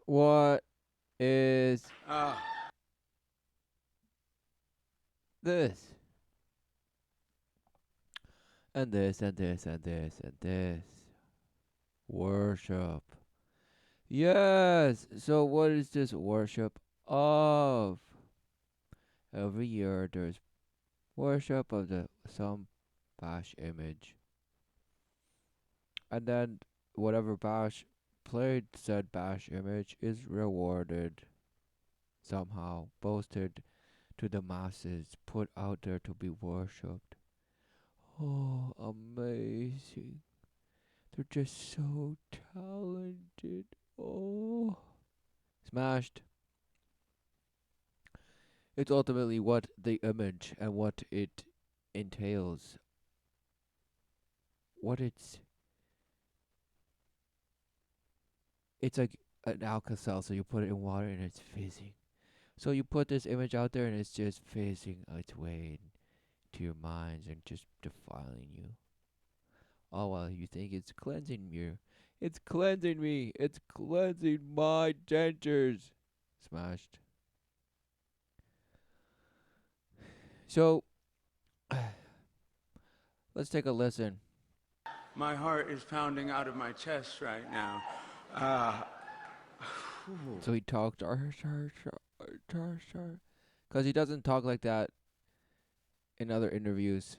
What is this? And this, and this, and this, and this. Worship. Yes. So, what is this worship of? Every year there's worship of the some bash image. And then whatever bash played said bash image is rewarded somehow, boasted to the masses, put out there to be worshipped. Oh, amazing. They're just so talented. Oh. Smashed. It's ultimately what the image and what it entails. What it's like an Alka-Seltzer, so you put it in water and it's fizzing. So you put this image out there and it's just fizzing its way to your minds and just defiling you. All while you think it's cleansing you. It's cleansing me. It's cleansing my dentures. Smashed. So, let's take a listen. My heart is pounding out of my chest right now. Uh, So he talked, because he doesn't talk like that in other interviews.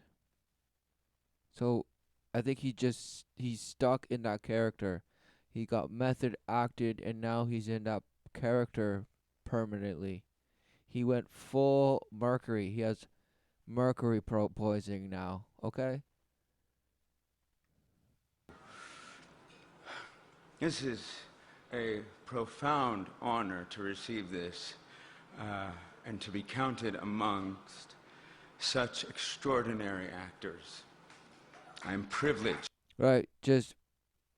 So I think he's stuck in that character. He got method acted and now he's in that character permanently. He went full mercury. He has mercury poisoning now. Okay? this is a profound honor to receive this and to be counted amongst such extraordinary actors. I'm privileged Right. Just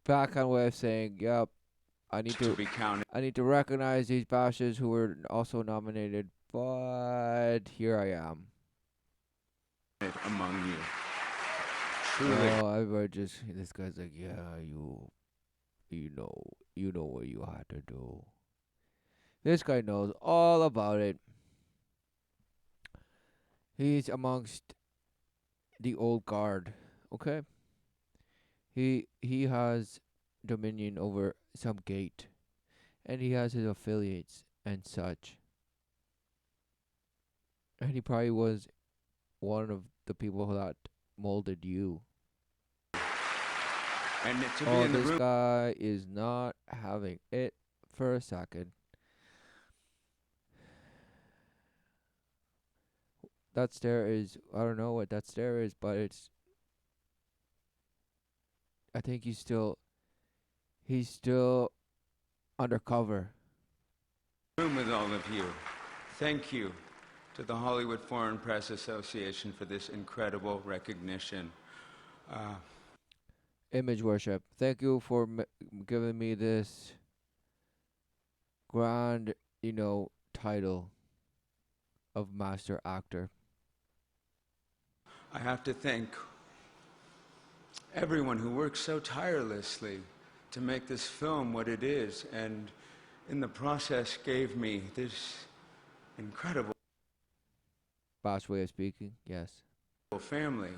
back on way of saying, yep, to be counted I need to recognize these bashes who were also nominated, but here I am. among you. Truly. Oh, everybody this guy's like, yeah, you know what you had to do. This guy knows all about it. He's amongst the old guard. Okay, he has dominion over some gate, and he has his affiliates and such. And he probably was one of the people that molded you. And to be Oh, in the this room. guy is not having it for a second. That stare is, I don't know what that stare is, but I think he's still undercover. Room with all of you. Thank you to the Hollywood Foreign Press Association for this incredible recognition. Image worship. Thank you for giving me this grand, title of master actor. I have to thank everyone who worked so tirelessly to make this film what it is, and in the process gave me this incredible Boss way of speaking, yes. family,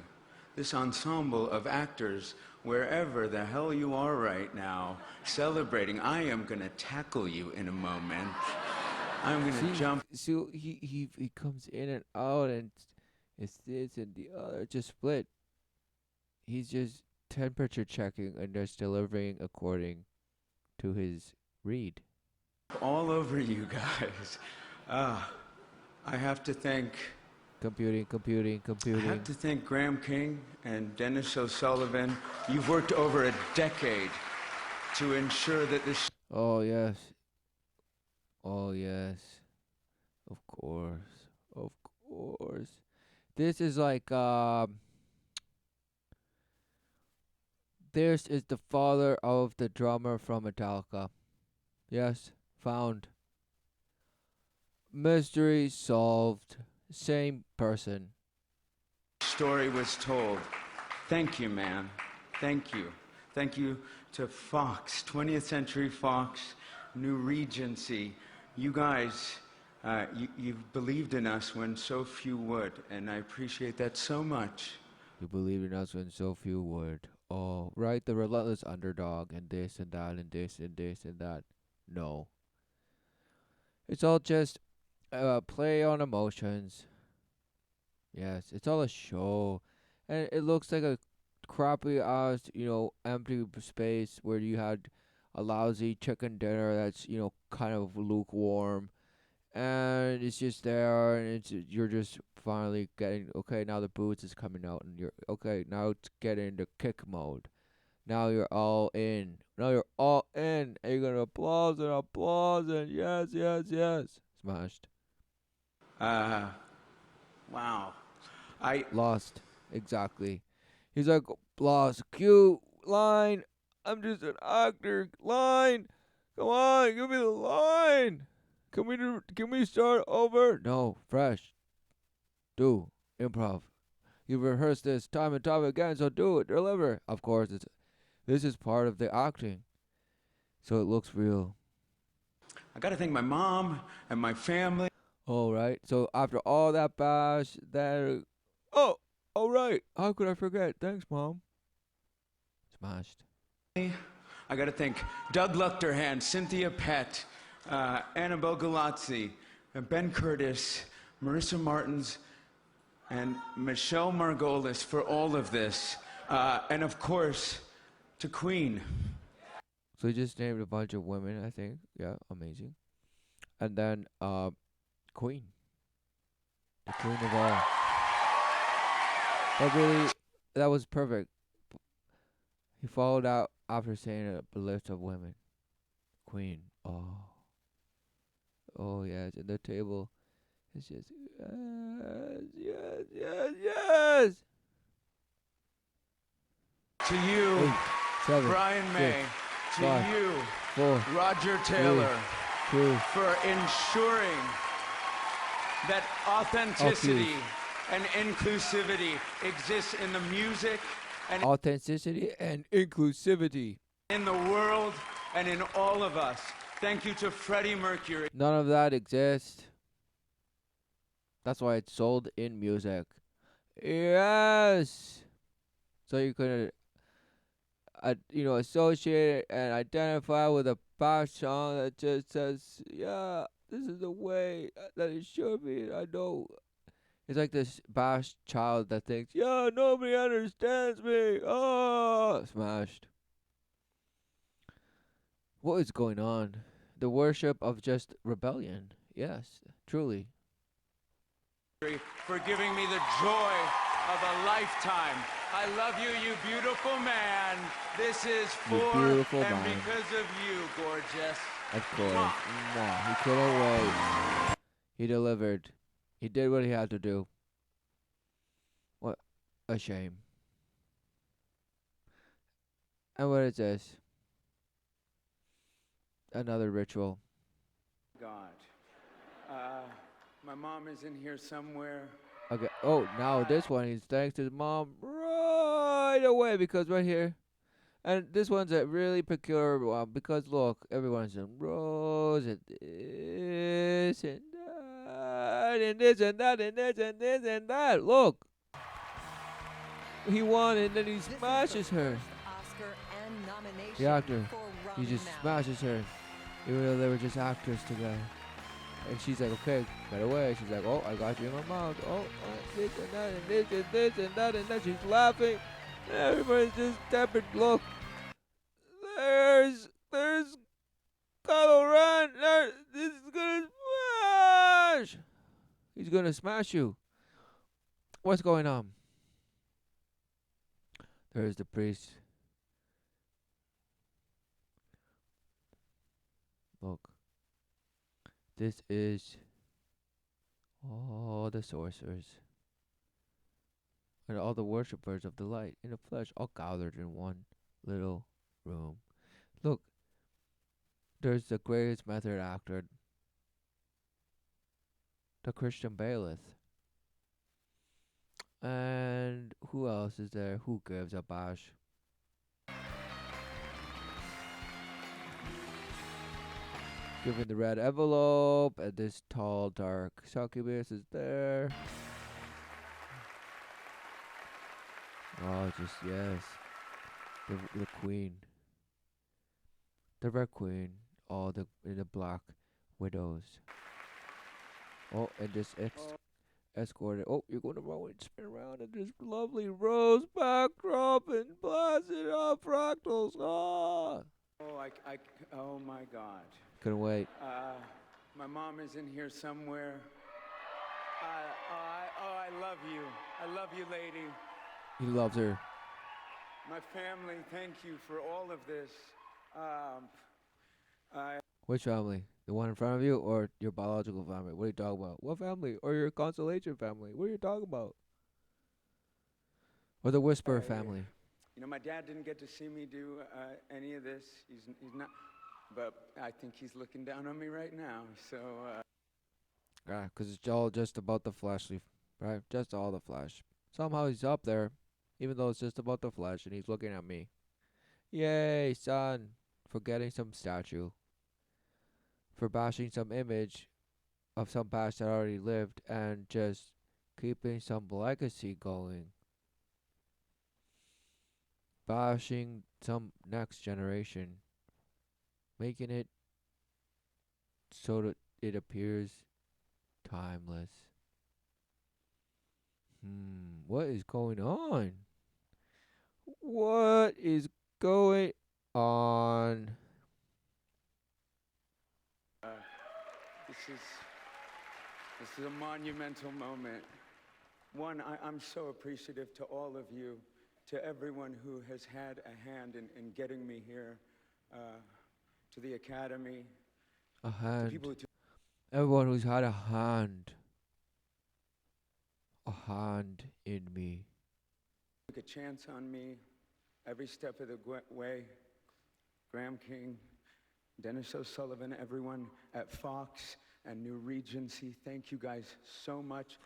this ensemble of actors, wherever the hell you are right now, celebrating. I am going to tackle you in a moment. I'm going to jump. So he comes in and out, and it's this and the other, just split. He's just temperature checking and just delivering according to his read. All over you guys. I have to thank Computing. I have to thank Graham King and Dennis O'Sullivan. You've worked over a decade to ensure that this. Oh yes. Oh yes. Of course. Of course. This is like this is the father of the drummer from Metallica. Yes, found. Mystery solved. Same person. Story was told. Thank you, man. Thank you. Thank you to Fox, 20th Century Fox, new Regency. You guys, you've believed in us when so few would, and I appreciate that so much. You believe in us when so few would. Oh, right, the relentless underdog, and this and that, and this and this and that. No. It's all just play on emotions. Yes, it's all a show. And it looks like a crappy ass, empty space where you had a lousy chicken dinner that's, kind of lukewarm. And it's just there, and you're just finally getting okay. Now the boots is coming out, and you're okay. Now it's getting into kick mode. Now you're all in. Now you're all in, and you're gonna applause and yes, yes, yes. Smashed. Uh, wow. I Lost. Exactly. He's like, lost. Cue line. I'm just an actor. Line. Come on, give me the line. Can we start over? No, fresh. Do improv. You've rehearsed this time and time again, so do it. Deliver. Of course, this is part of the acting, so it looks real. I got to thank my mom and my family. All right. So after all that bash, oh, all right. How could I forget? Thanks, mom. Smashed. I got to thank Doug Luchterhand, Cynthia Pett, Annabelle Galazzi, Ben Curtis, Marissa Martins, and Michelle Margolis for all of this. And of course, to Queen. So he just named a bunch of women. I think. Yeah, amazing. And then Queen, the queen of all. That was perfect. He followed out after saying a list of women. Queen. Oh yes. And the table is just yes, yes, yes, yes. To you, 8, 7, Brian 6, May. To 5, you, 4, Roger 3, Taylor, 2. for ensuring that authenticity and inclusivity exists in the music and Authenticity and inclusivity. in the world and in all of us. Thank you to Freddie Mercury. None of that exists. That's why it's sold in music. Yes. So you could, associate it and identify with a bash song that just says, "Yeah, this is the way that it should be." I know. It's like this bash child that thinks, "Yeah, nobody understands me." Oh, smashed. What is going on? The worship of just rebellion. Yes, truly. For giving me the joy of a lifetime. I love you, you beautiful man. This is You for beautiful and man. because of you, gorgeous. Of course. Mwah. Nah, he couldn't wait. He delivered. He did what he had to do. What a shame. And what is this? Another ritual. God. My mom is in here somewhere. Okay. Oh, now this one he's thanks to his mom right away because right here. And this one's a really peculiar one because look, everyone's in rows and this and that and this and that and this and this and that. Look, he won and then he smashes her. The actor, he just smashes her, even though they were just actors together. And she's like, okay, get away. She's like, oh, I got you in my mouth. Oh, this and that and this and this and that and that. She's laughing. And everybody's just tepid. Look, there's Kylo Ren. This is gonna smash. He's gonna smash you. What's going on? There's the priest. Look. This is all the sorcerers and all the worshippers of the light in the flesh all gathered in one little room. Look, there's the greatest method actor, the Christian bailiff. And who else is there? Who gives a bash? Given the red envelope, and this tall, dark succubus is there. Oh, just yes. The queen. The red queen. All the in the black widows. Oh, and this escorted. Oh, you're going to roll and spin around in this lovely rose backdrop and blasted up fractals. Ah! Oh my God. Couldn't wait. My mom is in here somewhere. I love you. I love you, lady. He loves her. My family, thank you for all of this. Which family? The one in front of you or your biological family? What are you talking about? What family? Or your constellation family? What are you talking about? Or the whisper family? You know, my dad didn't get to see me do any of this. He's not, but I think he's looking down on me right now. So. Yeah, 'cause it's all just about the fleshly, right? Just all the flesh. Somehow he's up there, even though it's just about the flesh, and he's looking at me. Yay, son, for getting some statue, for bashing some image of some past that already lived, and just keeping some legacy going. Bashing some next generation, making it so that it appears timeless. What is going on? What is going on? This is a monumental moment. One, I'm so appreciative to all of you, to everyone who has had a hand in getting me here, to the Academy, A to hand. people who took Everyone who's had a hand. A hand in me. a chance on me every step of the way. Graham King, Dennis O'Sullivan, everyone at Fox and New Regency, thank you guys so much.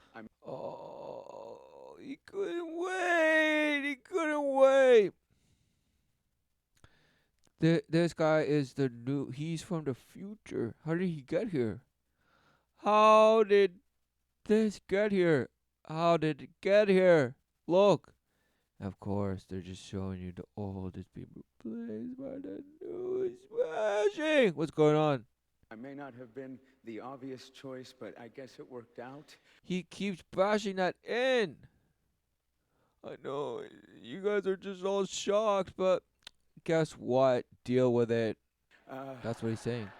Oh, he couldn't wait. He couldn't wait. This guy is the new. He's from the future. How did he get here? How did this get here? How did it get here? Look. Of course, they're just showing you the oldest people replaced by the newest smashing. What's going on? I may not have been the obvious choice, but I guess it worked out. He keeps bashing that in. I know you guys are just all shocked, but guess what? Deal with it. That's what he's saying.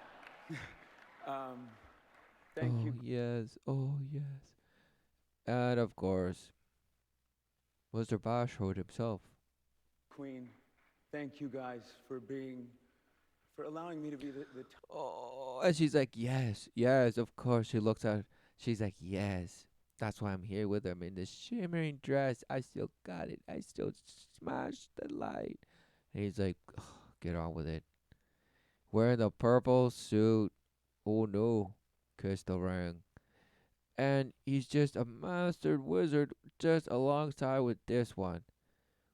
Thank Oh you. yes, oh yes. And of course, Mr. Bashford himself. Queen, thank you guys for allowing me to be the Oh, and she's like, yes, yes, of course. She looks at. She's like, yes. That's why I'm here with him in this shimmering dress. I still got it. I still smashed the light. And he's like, "Ugh, get on with it. Wearing the purple suit. Oh no, kiss the ring. And he's just a mastered wizard just alongside with this one,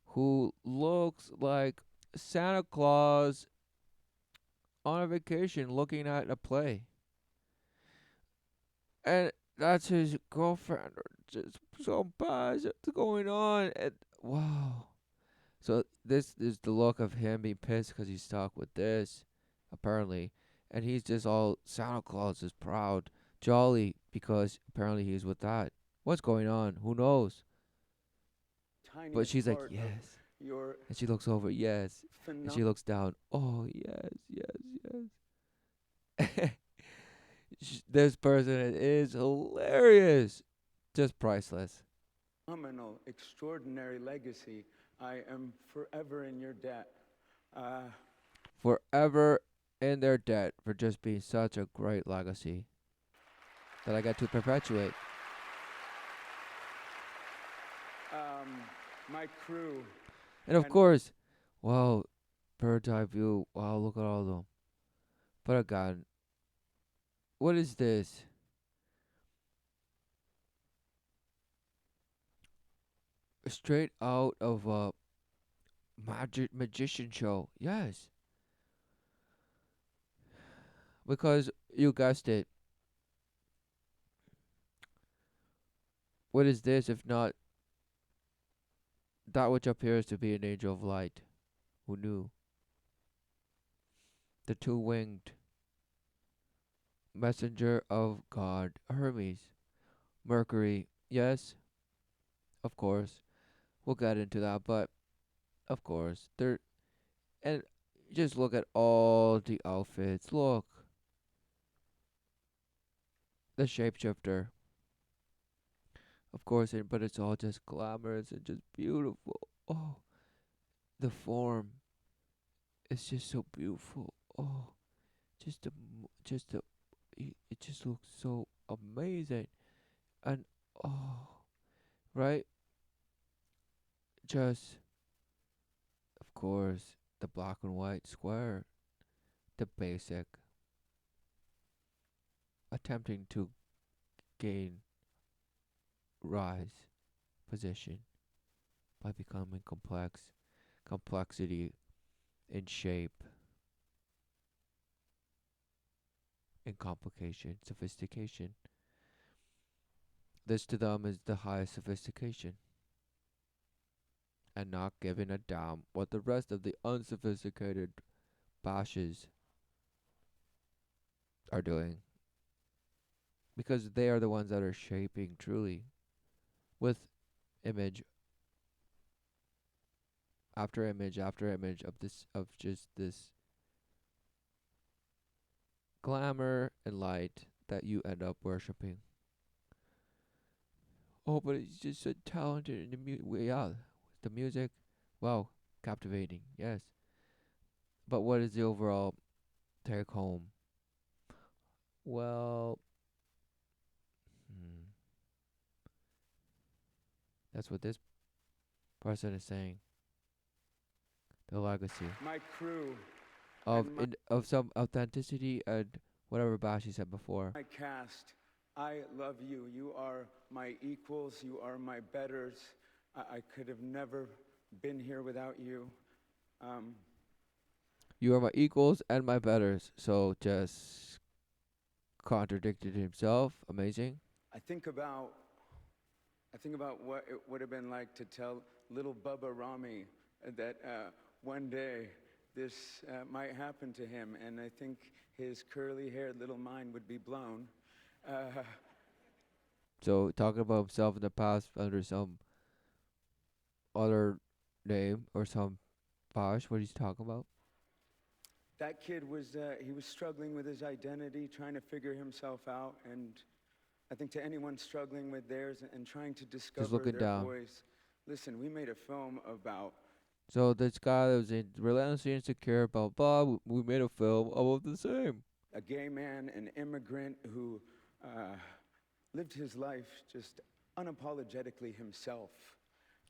who looks like Santa Claus on a vacation looking at a play. And that's his girlfriend. Just so bad. What's going on? And wow. So this is the look of him being pissed because he's stuck with this, apparently, and he's just all Santa Claus is proud, jolly because apparently he's with that. What's going on? Who knows? But tiniest she's like, part of yes, your and she looks over, yes, and she phenomenal. looks down. Oh yes, yes. This person is hilarious, just priceless. Extraordinary legacy. I am forever in your debt. Forever in their debt for just being such a great legacy that I got to perpetuate. My crew. And of And course, wow, bird's eye view. Wow, look at all of them. But God, what is this? Straight out of a magician show. Yes. Because you guessed it, what is this if not that which appears to be an angel of light? Who knew? The two winged messenger of God, Hermes, Mercury. Yes, of course. We'll get into that, but of course, there and just look at all the outfits. Look, the shapeshifter, of course, but it's all just glamorous and just beautiful. Oh, the form is just so beautiful. Oh, just the, it just looks so amazing. And oh, right, just of course the black and white square, the basic, attempting to gain rise position by becoming complexity in shape, in complication, sophistication. This to them is the highest sophistication, and not giving a damn what the rest of the unsophisticated bashes are doing, because they are the ones that are shaping truly with image after image of this of just this glamour and light that you end up worshipping. Oh, but he's just so talented in the yeah, the music, wow, captivating. Yes, but what is the overall take home? Well, hmm, that's what this person is saying. The legacy My crew of and my of some authenticity and whatever Bashi said before. my cast, I love you. You are my equals. You are my betters. I could have never been here without you. Um, You are my equals and my betters. So just contradicted himself. Amazing. I think about I think about what it would have been like to tell little Bubba Rami that one day this might happen to him, and I think his curly-haired little mind would be blown. Uh, So talking about himself in the past under some other name or some Bosh, what he's talking about. that kid was he was struggling with his identity, trying to figure himself out, and I think to anyone struggling with theirs and trying to Just discover looking their down. voice, listen, we made a film about So this guy that was relentlessly insecure, blah blah. We made a film about the same. a gay man, an immigrant who lived his life just unapologetically himself.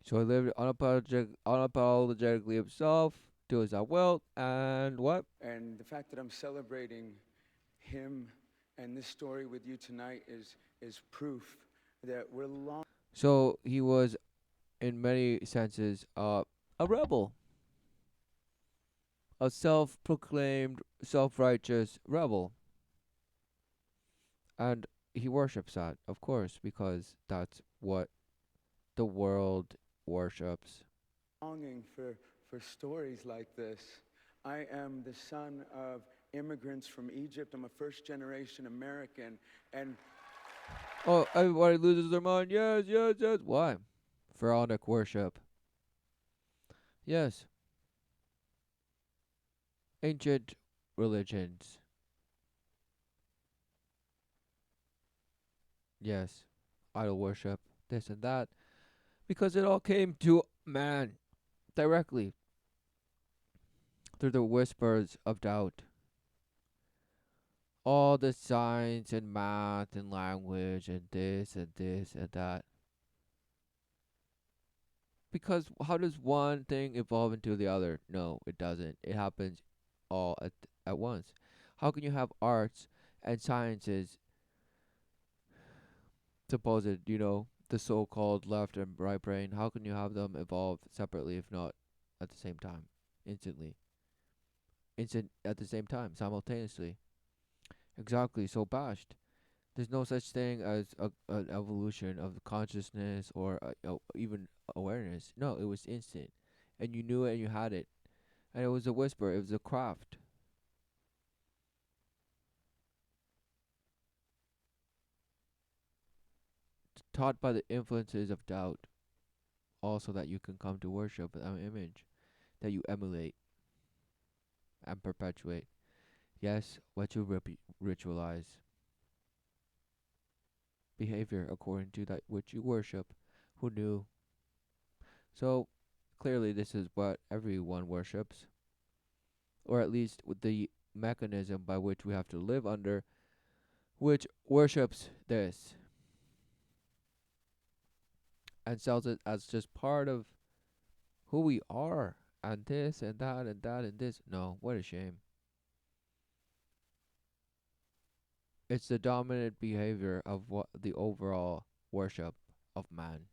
So he lived unapologetically himself, do as I will, and what? And the fact that I'm celebrating him and this story with you tonight is proof that we're long. So he was, in many senses, a rebel, a self-proclaimed, self-righteous rebel, and he worships that, of course, because that's what the world worships. Longing for stories like this. I am the son of immigrants from Egypt. I'm a first generation American. And Oh, everybody loses their mind. Yes, yes, yes. Why? Pharaonic worship. Yes, ancient religions. Yes, idol worship. This and that. Because it all came to man directly through the whispers of doubt. All the science and math and language and this and that. Because how does one thing evolve into the other? No, it doesn't. It happens all at once. How can you have arts and sciences, supposed, the so-called left and right brain, how can you have them evolve separately if not at the same time, instantly, instant at the same time, simultaneously? Exactly, so bashed. There's no such thing as an evolution of consciousness or even awareness. No, it was instant. And you knew it and you had it. And it was a whisper, it was a craft. Taught by the influences of doubt. Also, that you can come to worship an image that you emulate and perpetuate. Yes, what you ritualize. Behavior according to that which you worship. Who knew? So, clearly, this is what everyone worships, or at least with the mechanism by which we have to live under, which worships this and sells it as just part of who we are, and this and that and that and this. No, what a shame. It's the dominant behavior of what the overall worship of man.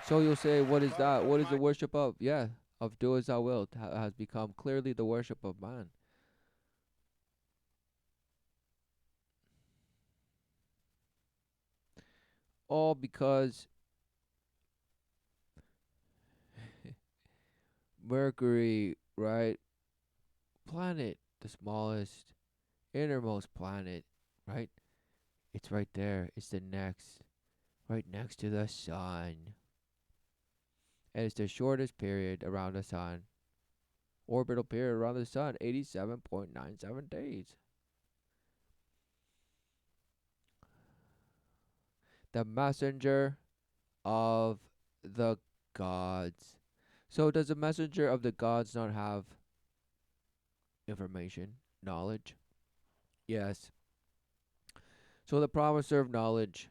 So you'll say, what is that? What is the worship of? Yeah, of do as thou wilt has become clearly the worship of man. All because Mercury, right? Planet, the smallest, innermost planet, right? It's right there. It's the next, right next to the sun. And it's the shortest period around the sun. Orbital period around the sun, 87.97 days. The messenger of the gods. So, does the messenger of the gods not have information, knowledge? Yes. So, the promiser of knowledge,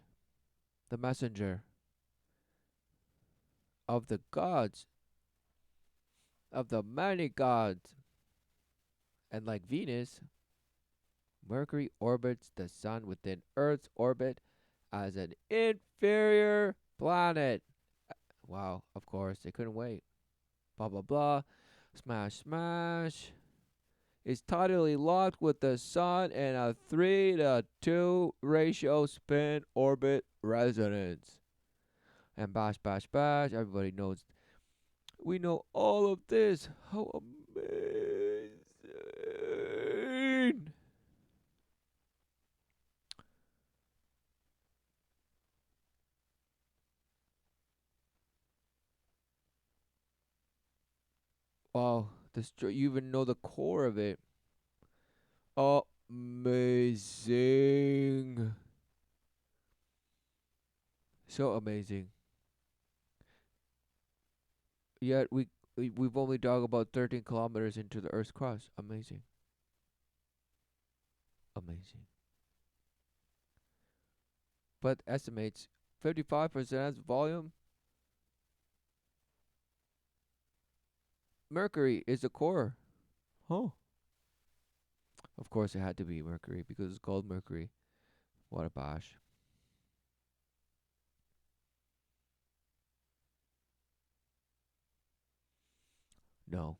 the messenger of the gods, of the many gods, and like Venus, Mercury orbits the sun within Earth's orbit as an inferior planet. Wow, of course, they couldn't wait. Blah, blah, blah. Smash, smash. Is tidally locked with the sun in a 3:2 ratio spin orbit resonance. And bash, bash, bash. Everybody knows. We know all of this. How amazing! Wow, you even know the core of it. Amazing. So amazing. Yet we've only dug about 13 kilometers into the Earth's crust. Amazing. Amazing. But estimates 55% volume. Mercury is the core. Huh. Of course, it had to be Mercury because it's called Mercury. What a bosh. No.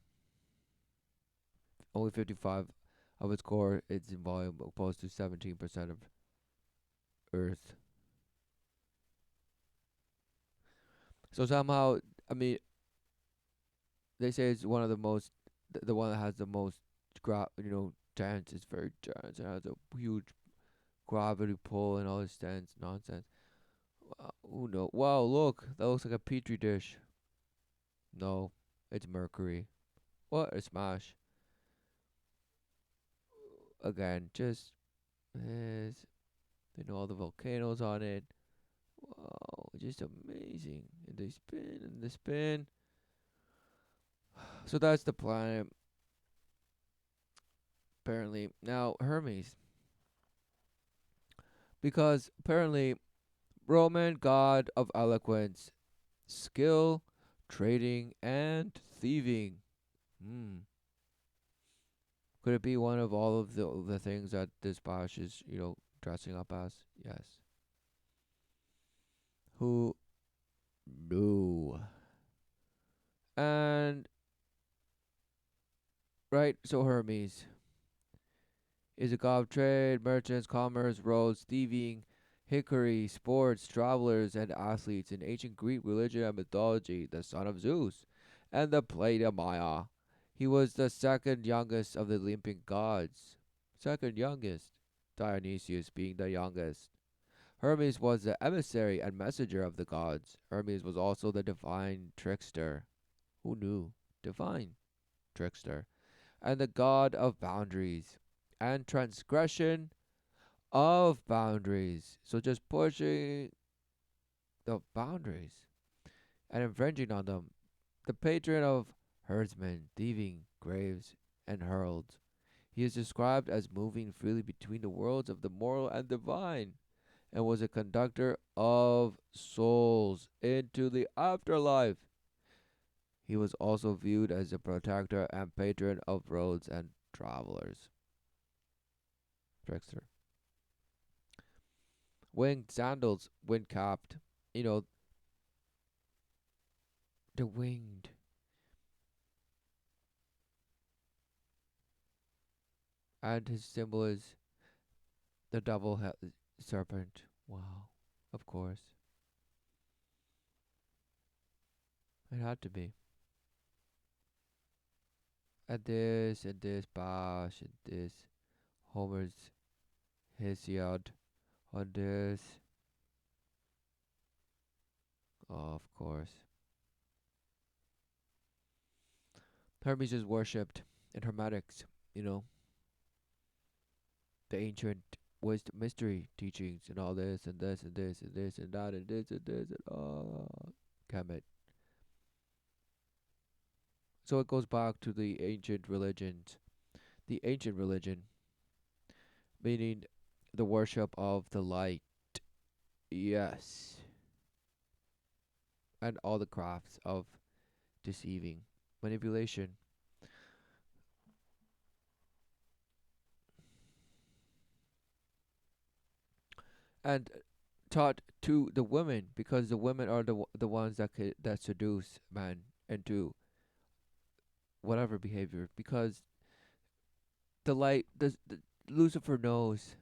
Only 55 of its core is in volume, opposed to 17% of Earth. So somehow, I mean, they say it's one of the most, the one that has the most, dense. It's very dense. It has a huge gravity pull and all this dense nonsense. Oh no! Wow, look, that looks like a petri dish. No, it's Mercury. What a smash! Again, just this. They know all the volcanoes on it. Wow, just amazing. And they spin and they spin. So that's the planet. Apparently, now Hermes, because apparently Roman god of eloquence, skill, trading, and thieving. Hmm. Could it be one of all of the things that this Bosch is, dressing up as? Yes. Who knew? And right? So Hermes is a god of trade, merchants, commerce, roads, thieving, hickory, sports, travelers, and athletes in ancient Greek religion and mythology, the son of Zeus and the plate of Maya. He was the second youngest of the Olympic gods. Second youngest, Dionysius being the youngest. Hermes was the emissary and messenger of the gods. Hermes was also the divine trickster. Who knew? Divine trickster. And the god of boundaries and transgression of boundaries. So just pushing the boundaries and infringing on them. The patron of herdsmen, thieving, graves, and heralds. He is described as moving freely between the worlds of the mortal and divine, and was a conductor of souls into the afterlife. He was also viewed as a protector and patron of roads and travelers. Trickster. Winged sandals, wind capped. You know, the winged. And his symbol is the double serpent. Wow. Of course. It had to be. And this, Bash, and this, Homer's Hesiod, on this. Oh, of course. Hermes is worshipped in Hermetics, you know, the ancient wisdom mystery teachings and all this and this and this and this and that and this and this and Kemet. So it goes back to the ancient religions. The ancient religion, meaning the worship of the light. Yes. And all the crafts of deceiving, manipulation, and taught to the women because the women are the ones that seduce man into whatever behavior because the light the Lucifer knows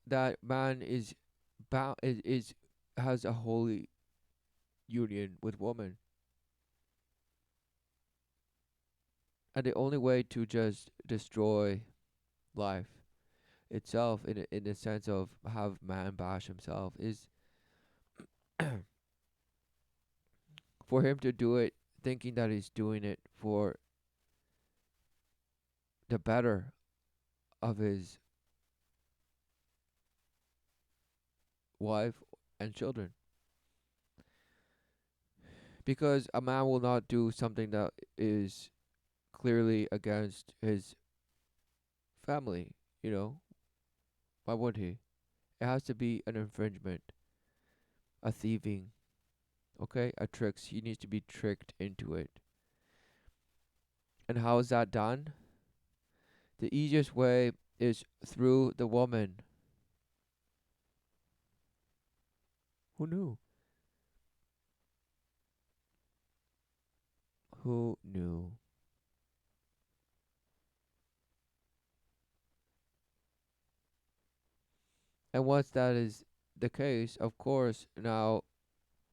that man is bound is has a holy union with woman, and the only way to just destroy life itself in the sense of have man bash himself is for him to do it thinking that he's doing it for the better of his wife and children. Because a man will not do something that is clearly against his family, you know? Why would he? It has to be an infringement, a thieving, okay? A tricks. He needs to be tricked into it. And how is that done? The easiest way is through the woman. Who knew? Who knew? And once that is the case, of course, now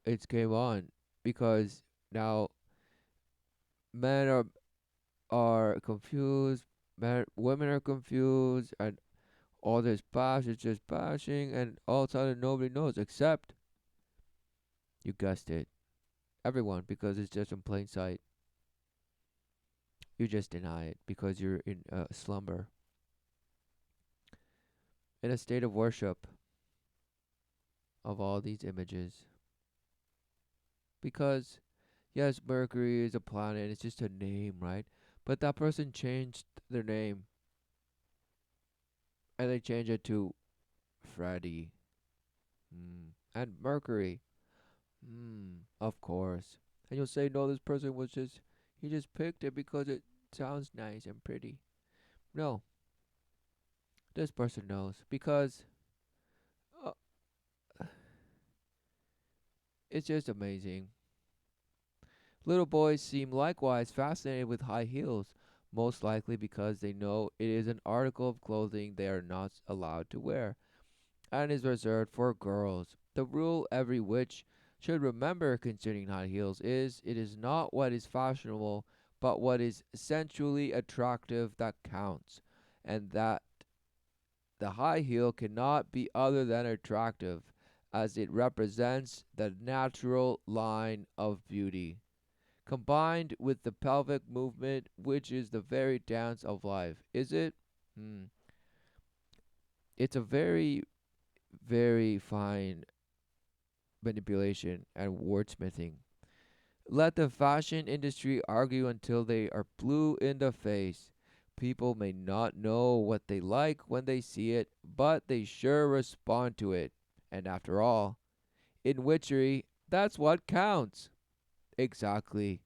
it's game on because now men are confused, women are confused, and all this bash is just bashing, and all of a sudden nobody knows except you guessed it, everyone, because it's just in plain sight. You just deny it because you're in a slumber, in a state of worship of all these images. Because yes, Mercury is a planet; it's just a name, right? But that person changed their name, and they changed it to Freddy. And Mercury. Of course. And you'll say, no, this person was just, he just picked it because it sounds nice and pretty. No, this person knows because uh, it's just amazing. Little boys seem likewise fascinated with high heels, most likely because they know it is an article of clothing they are not allowed to wear and is reserved for girls. The rule every witch should remember concerning high heels is it is not what is fashionable, but what is sensually attractive that counts, and that the high heel cannot be other than attractive, as it represents the natural line of beauty, combined with the pelvic movement, which is the very dance of life. Is it? Hmm. It's a very, very fine manipulation and wordsmithing. Let the fashion industry argue until they are blue in the face. People may not know what they like when they see it, but they sure respond to it. And after all, in witchery, that's what counts. Exactly.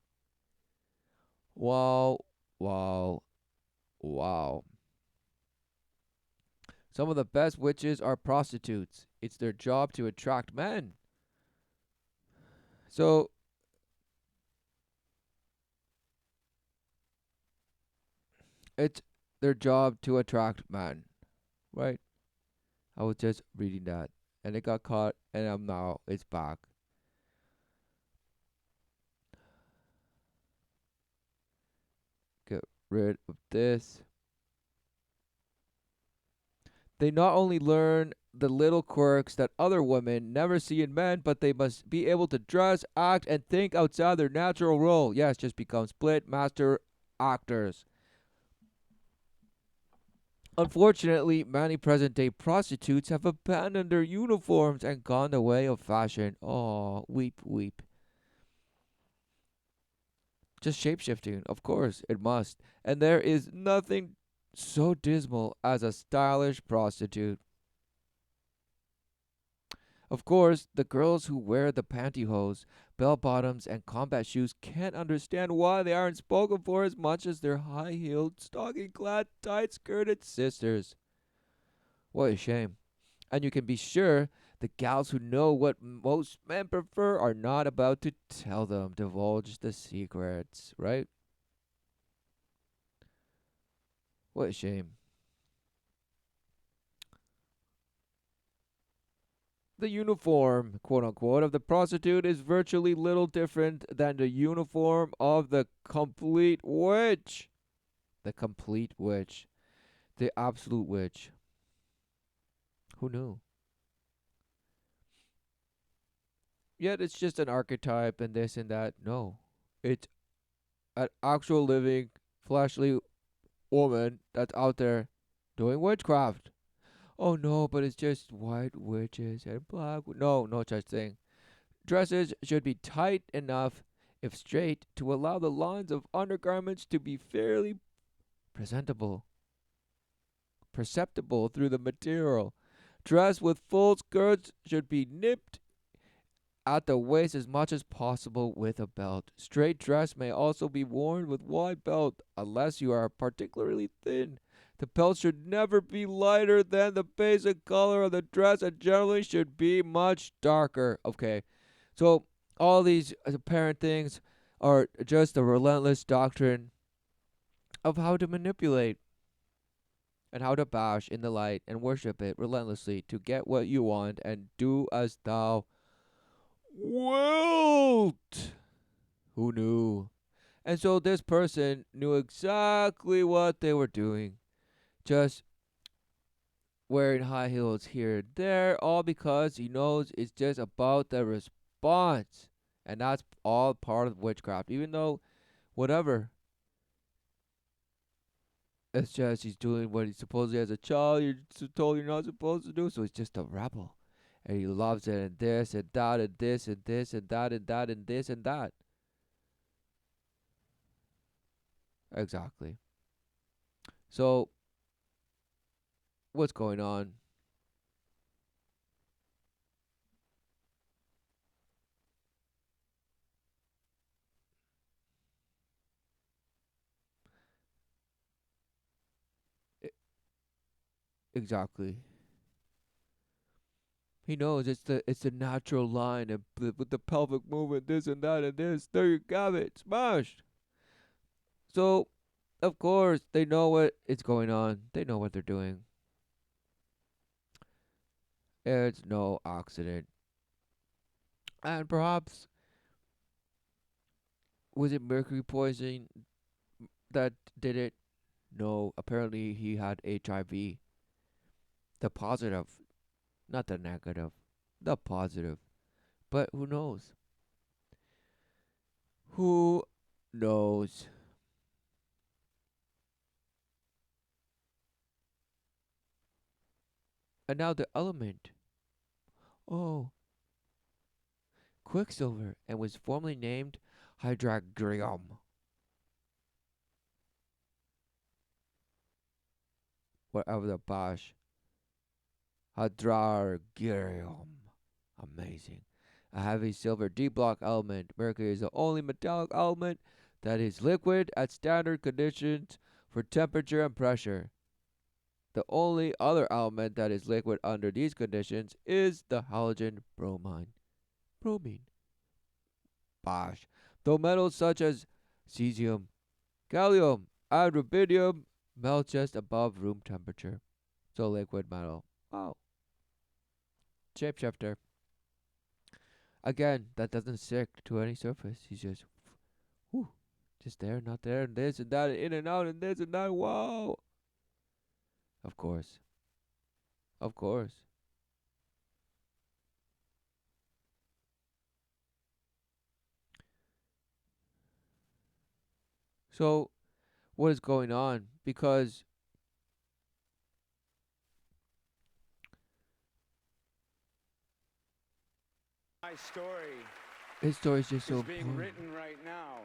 Wow, wow, wow. Some of the best witches are prostitutes. It's their job to attract men. So, it's their job to attract men, right? I was just reading that and it got caught and I'm now it's back. Get rid of this. They not only learn the little quirks that other women never see in men, but they must be able to dress, act, and think outside their natural role. Yes, just become split master actors. Unfortunately, many present day prostitutes have abandoned their uniforms and gone the way of fashion. Oh, weep, weep. Just shapeshifting, of course, it must. And there is nothing so dismal as a stylish prostitute. Of course, the girls who wear the pantyhose, bell bottoms, and combat shoes can't understand why they aren't spoken for as much as their high heeled, stocking clad, tight skirted sisters. What a shame. And you can be sure the gals who know what most men prefer are not about to tell them, divulge the secrets, right? What a shame. The uniform, quote unquote, of the prostitute is virtually little different than the uniform of the complete witch. The complete witch. The absolute witch. Who knew? Yet it's just an archetype and this and that. No. It's an actual living, fleshly woman that's out there doing witchcraft. Oh no, but it's just white witches and black. No, no such thing. Dresses should be tight enough, if straight, to allow the lines of undergarments to be fairly presentable, perceptible through the material. Dress with full skirts should be nipped at the waist as much as possible with a belt. Straight dress may also be worn with wide belt unless you are particularly thin. The belt should never be lighter than the basic color of the dress and generally should be much darker. Okay, so all these apparent things are just a relentless doctrine of how to manipulate and how to bash in the light and worship it relentlessly to get what you want and do as thou wilt. Who knew? And so this person knew exactly what they were doing, just wearing high heels here and there, all because he knows it's just about the response. And that's all part of witchcraft. Even though, whatever, it's just he's doing what he supposedly as a child, you're told you're not supposed to do, so he's just a rebel. And he loves it, and this, and that, and this, and this, and that, and that, and this, and that. Exactly. So, what's going on? E- Exactly. He knows it's the natural line and with the pelvic movement, this and that and this. There you have it, smashed. So Of course, they know what is going on. They know what they're doing. It's no accident. And perhaps, was it mercury poisoning that did it? No, apparently he had HIV. The positive, not the negative. The positive. But who knows? Who knows? And now the element. Oh, Quicksilver, and was formerly named Hydragrium. Whatever the bosh. Hydrargyrium. Amazing. A heavy silver D block element. Mercury is the only metallic element that is liquid at standard conditions for temperature and pressure. The only other element that is liquid under these conditions is the halogen bromine. Bromine. Bosh. Though metals such as cesium, gallium, and rubidium melt just above room temperature. So liquid metal. Oh, shapeshifter. Again, that doesn't stick to any surface. He's just, whew, just there, not there, and this and that, and in and out, and this and that. Whoa! Of course, of course. So, what is going on? Because My story his story is just so is being important. written right now,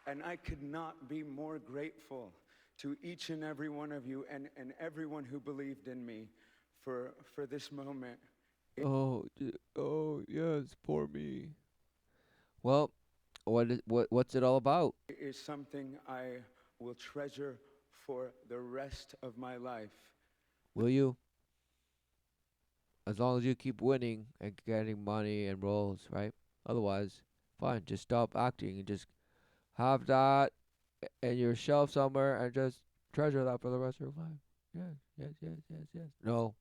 and I could not be more grateful to each and every one of you and everyone who believed in me for this moment. Oh, oh yes, poor me. Well, what's it all about? It is something I will treasure for the rest of my life. Will you? As long as you keep winning and getting money and roles, right? Otherwise, fine. Just stop acting and just have that in your shelf somewhere and just treasure that for the rest of your life. Yes, yes, yes, yes, yes. No,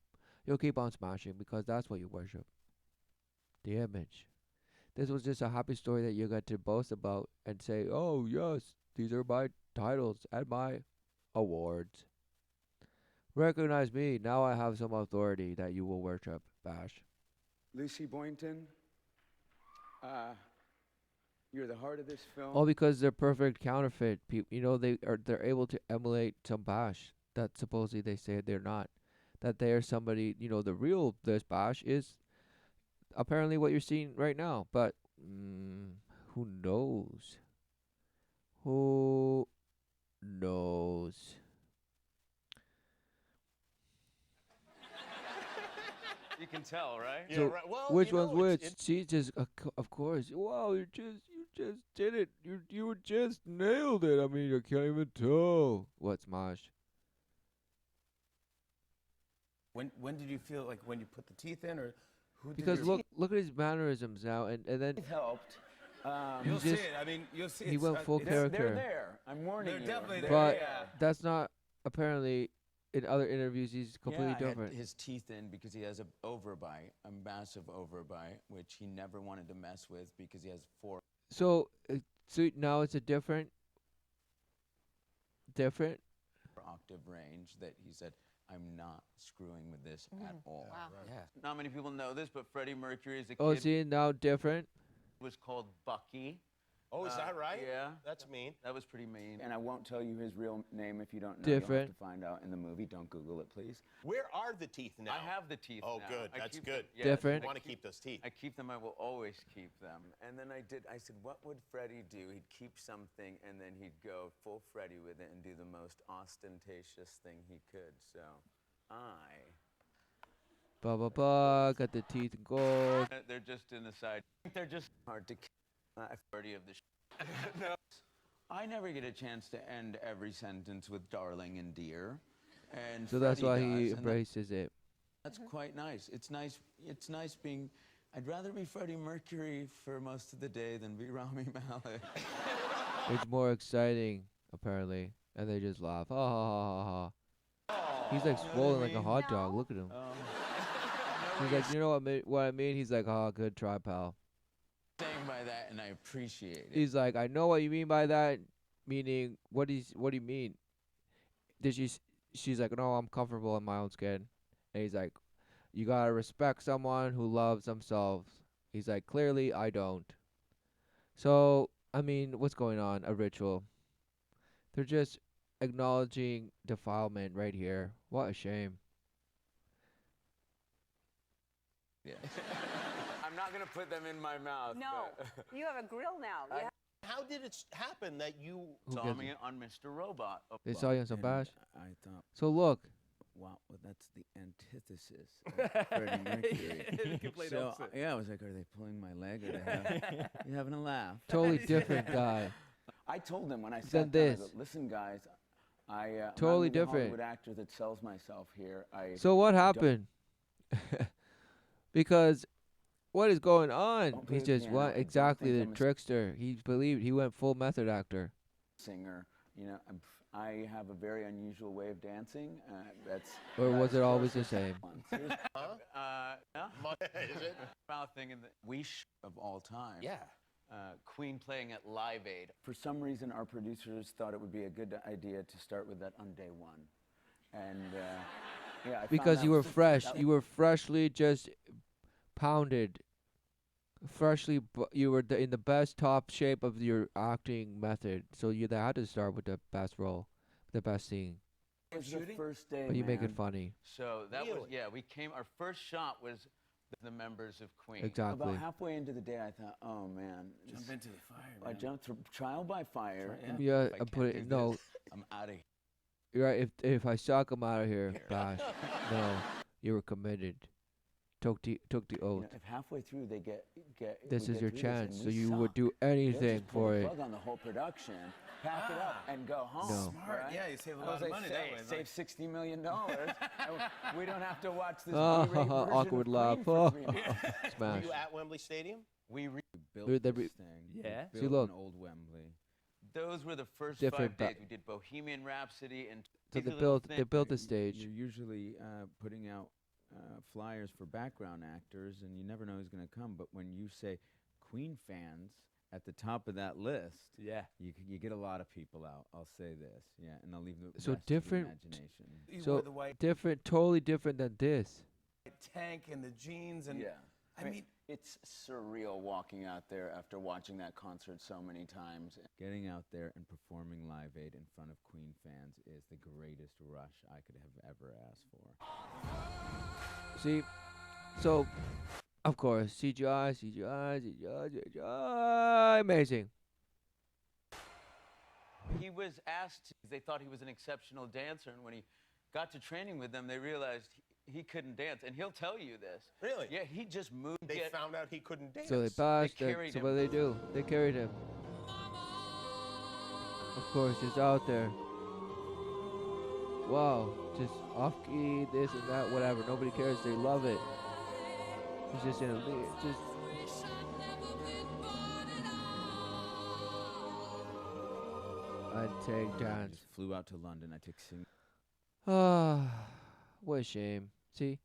you'll keep on smashing because that's what you worship. The image. This was just a happy story that you got to boast about and say, oh, yes, these are my titles and my awards. Recognize me. Now I have some authority that you will worship, Bash. Lucy Boynton, uh, you're the heart of this All film. because they're perfect counterfeit. They're able to emulate some Bash that supposedly they say they're not. That they are somebody. The real this Bash is apparently what you're seeing right now. But who knows? Who knows? You can tell, right? Yeah, So right. Well, which you one's know, which? She just, of course. Wow, you just did it. You just nailed it. I mean, I can't even tell. What's Mosh? when did you feel like when you put the teeth in, or who did Because your look at his mannerisms now, and then It helped. You'll he's see just it. I mean, you'll see. he It's, went full They're character. there. I'm warning They're you. definitely there. But Yeah. that's not apparently in other interviews. He's completely Yeah, I had different. his teeth in because he has a overbite, a massive overbite, which he never wanted to mess with because he has four So so now it's a different. octave range that he said, I'm not screwing with this at all. Wow. Yeah. Not many people know this, but Freddie Mercury as a Oh, kid see now different. was called Bucky. Oh, is that right? Yeah. That's mean. That was pretty mean. And I won't tell you his real name if you don't know. Different. You'll have to find out in the movie. Don't Google it, please. Where are the teeth now? I have the teeth Oh, now. good. I That's keep good. them. Yes, Different. You want to keep those teeth. I keep them. I will always keep them. And then I said, what would Freddie do? He'd keep something, and then he'd go full Freddie with it and do the most ostentatious thing he could. So I. Blah blah blah. Got the teeth in gold. They're just in the side. They're just hard to. Freddie of the. No. I never get a chance to end every sentence with darling and dear. And So that's why Freddie he does, and embraces it. that's quite nice. It's nice. It's nice being. I'd rather be Freddie Mercury for most of the day than be Rami Malek. It's more exciting, apparently. and they just laugh. Ha ha ha ha ha. He's like You know what I swollen like a mean? hot dog. Look at him. He's like, you know what I mean? He's like, oh, good try, pal. Saying by that, and I appreciate it. He's like, I know what you mean by that. Meaning, what do you mean? Did she? She's like, no, I'm comfortable in my own skin. And he's like, you gotta respect someone who loves themselves. He's like, clearly I don't. So, I mean, what's going on? A ritual. They're just acknowledging defilement right here. What a shame. Yeah. I'm not gonna put them in my mouth. No, but- you have a grill now. You have- How did it happen that you Who saw gives me a- on Mr. Robot. They saw you on some And bash. I thought, So look, wow, well, that's the antithesis of Freddie Mercury. So, yeah, I was like, are they pulling my leg? Are they you having a laugh? totally different guy. I told them when I Then sat down, I go, this. listen, guys, I'm Totally not the different. Hollywood actor that sells myself here. So what happened? Because what is going on? Don't play He's the just piano what and don't exactly think the I'm a trickster. He believed he went full method actor. singer. You know, I have a very unusual way of dancing. That's Or about was as it always close the as same? Here's- yeah. Is it? Mouth thing in the wish of all time. Yeah. Queen playing at Live Aid. For some reason, our producers thought it would be a good idea to start with that on day one, and yeah, I found Because that you were was- fresh. that You were freshly just pounded. Freshly, you were in the best top shape of your acting method. So you had to start with the best role, the best scene. was the first day, But you make it man. funny. So that was Really? we came. Our first shot was the members of Queen. Exactly. About halfway into the day, I thought, oh man, Jump into the fire. I jumped through trial by fire. Tri- and Yeah, if I I can't put do it. No, this, I'm out of here. you're right. If I suck, I'm out of here. Bash. No, you were committed. Took the You oath. know, if halfway through they get This we is get your through this chance. and So we you would suck, do they'll anything just pull for the it. plug on the whole production, pack it up, and go home. No. Smart. right? Yeah, you save a I lot was of like, money that way. save $60 million. We don't have to watch this Ah, B-rate version awkward of laugh. Queen for 3 months. Were Smash. you at Wembley Stadium? We Built Dude, they this thing. Yeah? We See, built look. an old Wembley. those were the first Different 5 days. ba- We did Bohemian Rhapsody and So these they are little built things. the stage. You're usually putting out flyers for background actors, and you never know who's going to come. But when you say Queen fans at the top of that list, Yeah. you get a lot of people out. I'll say this, yeah, and I'll leave the So rest to the different- imagination. You So wore the white different, totally different than this. tank and the jeans and Yeah. I mean, it's surreal walking out there after watching that concert so many times. Getting out there and performing Live Aid in front of Queen fans is the greatest rush I could have ever asked for. See, so of course CGI, amazing. He was asked, they thought he was an exceptional dancer, and when he got to training with them, they realized he couldn't dance. And he'll tell you this. Really? Yeah, he just moved. they it. found out he couldn't dance. So they bashed. carried So him. what do they do? They carried him. Of course, just out there. Wow, just off key, this and that, whatever. Nobody cares. They love it. He's just in a just. I'd take I dance. just flew out to London. I took sing. Ah, what a shame. See,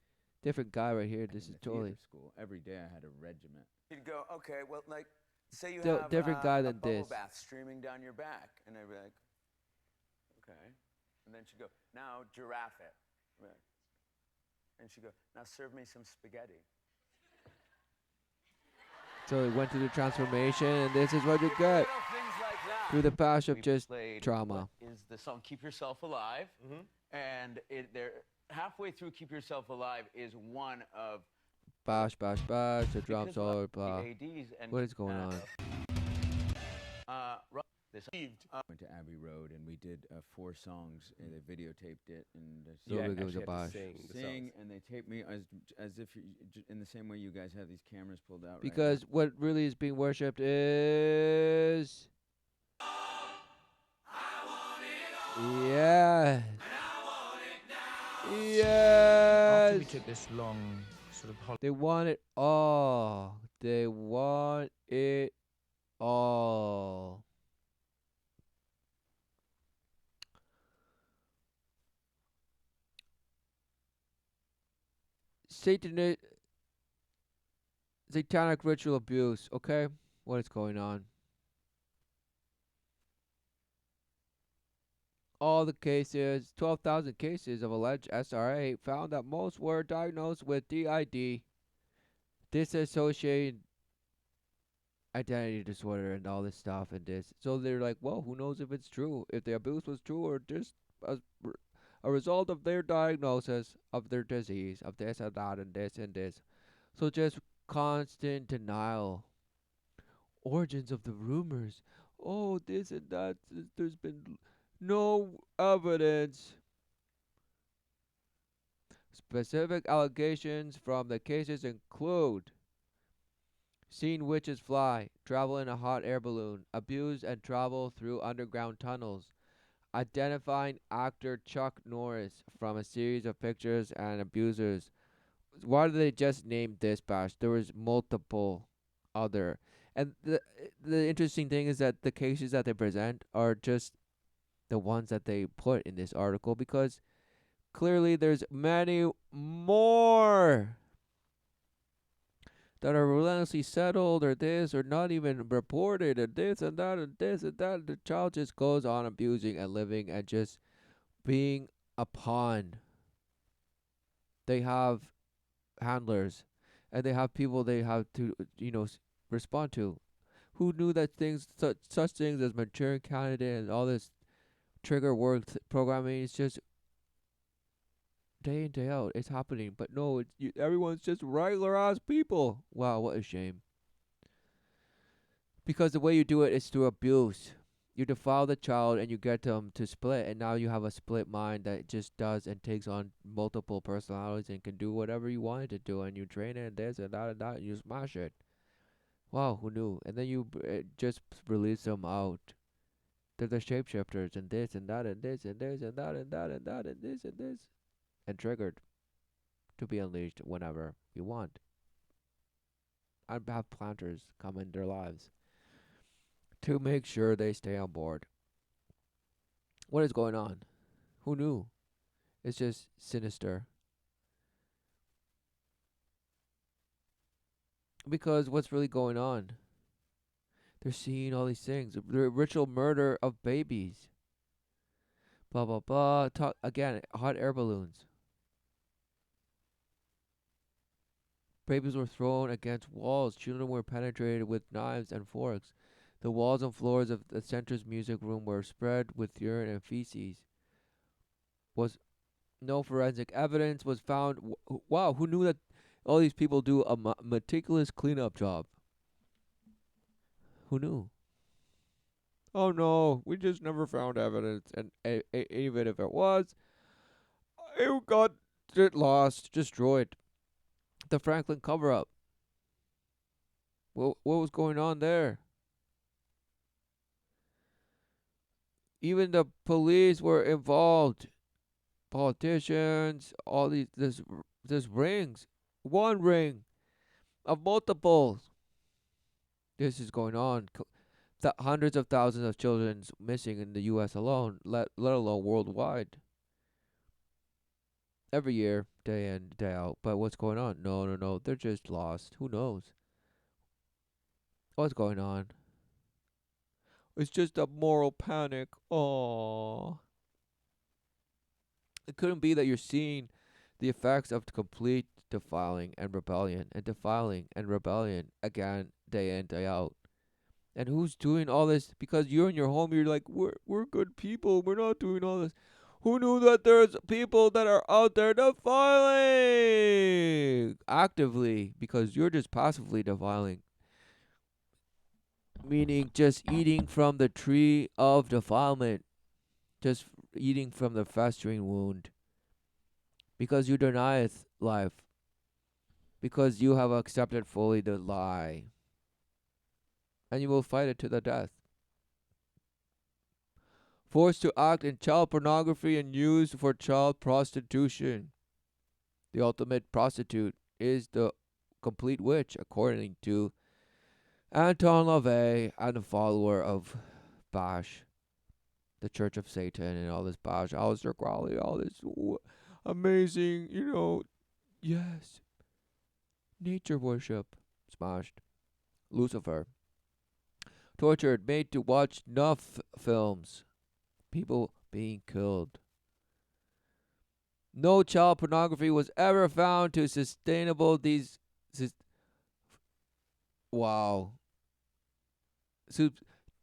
different guy right here. This in is the theater totally school. Every day I had a regiment. He'd go, okay, well, like, say you Di- have different guy a than bubble this. bath streaming down your back. And I'd be like, okay. And then she'd go, now giraffe it. I'd be like, and she'd go, now serve me some spaghetti. so he went through the transformation, and this is what you get Little things like that. through the path of We just played trauma. what is the song Keep Yourself Alive. And they're halfway through Keep Yourself Alive is one of Bash, bash, bash, the drum because solo, of blah. the ADs and What is going on? this Went to Abbey Road and we did 4 songs. And they videotaped it and So Yeah, big it was actually a have bash. to sing the sing, songs. and they taped me as if in the same way you guys have these cameras pulled out. Because what really is being worshipped is. Yes. After we Yes. took this long sort of They want it all. They want it all. satanic ritual abuse. Okay, what is going on? All the cases, 12,000 cases of alleged SRA, found that most were diagnosed with DID, disassociated identity disorder, and all this stuff and this. So they're like, well, who knows if it's true, if the abuse was true or just a result of their diagnosis of their disease, of this and that and this and this. So just constant denial. Origins of the rumors. Oh, this and that. There's been no evidence. Specific allegations from the cases include seen witches fly, travel in a hot air balloon, abuse and travel through underground tunnels, identifying actor Chuck Norris from a series of pictures and abusers. Why did they just name this batch? There was multiple other. And the interesting thing is that the cases that they present are just the ones that they put in this article, because clearly there's many more that are relentlessly settled or this or not even reported and this and that and this and that. The child just goes on abusing and living and just being a pawn. They have handlers and they have people they have to, respond to. Who knew that such things as maturing candidate and all this trigger work programming is just day in day out? It's happening, but no, everyone's just regular ass people. Wow, what a shame. Because the way you do it is through abuse. You defile the child and you get them to split, and now you have a split mind that just does and takes on multiple personalities and can do whatever you want it to do, and you train it and this and that, and you smash it. Wow, who knew? And then you just release them out. They're the shapeshifters and this and that and this and this and that and that and that and this and this, and triggered to be unleashed whenever you want. And have planters come in their lives to make sure they stay on board. What is going on? Who knew? It's just sinister. Because what's really going on? They're seeing all these things. The ritual murder of babies. Blah blah blah. Talk again. Hot air balloons. Babies were thrown against walls. Children were penetrated with knives and forks. The walls and floors of the center's music room were spread with urine and feces. Was no forensic evidence was found. Wow, who knew that all these people do a meticulous cleanup job? Who knew? Oh no, we just never found evidence, and even if it was, it got lost, destroyed. The Franklin cover-up. What was going on there? Even the police were involved. Politicians, all these this rings, one ring of multiples. This is going on. Hundreds of thousands of children missing in the U.S. alone, let alone worldwide. Every year, day in, day out. But what's going on? No. They're just lost. Who knows? What's going on? It's just a moral panic. Aww. It couldn't be that you're seeing the effects of complete defiling and rebellion again, day in, day out. And who's doing all this? Because you're in your home, you're like, we're good people. We're not doing all this. Who knew that there's people that are out there defiling actively? Because you're just passively defiling. Meaning just eating from the tree of defilement. Just eating from the festering wound. Because you denieth life. Because you have accepted fully the lie. And you will fight it to the death. Forced to act in child pornography and used for child prostitution. The ultimate prostitute is the complete witch, according to Anton LaVey and a follower of Bash, the Church of Satan, and all this Bash, Aleister Crowley, all this amazing, yes, Nature worship. Smashed. Lucifer. Tortured, made to watch snuff films. People being killed. No child pornography was ever found to sustainable these. Sus- wow. Sub-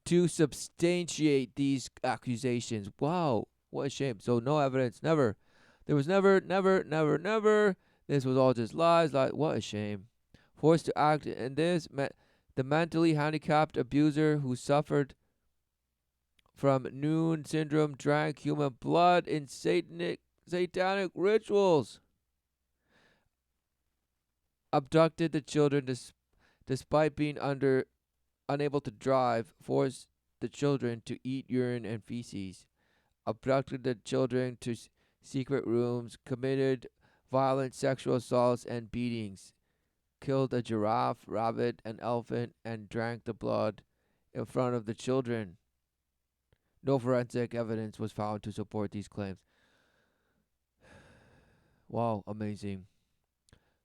to substantiate these accusations. Wow. What a shame. So no evidence. Never. There was never. This was all just lies. What a shame. Forced to act in this, the mentally handicapped abuser who suffered from Noon syndrome drank human blood in satanic rituals. Abducted the children despite being unable to drive, forced the children to eat urine and feces, abducted the children to secret rooms, committed violent sexual assaults and beatings, killed a giraffe, rabbit, and elephant, and drank the blood in front of the children. No forensic evidence was found to support these claims. Wow, amazing.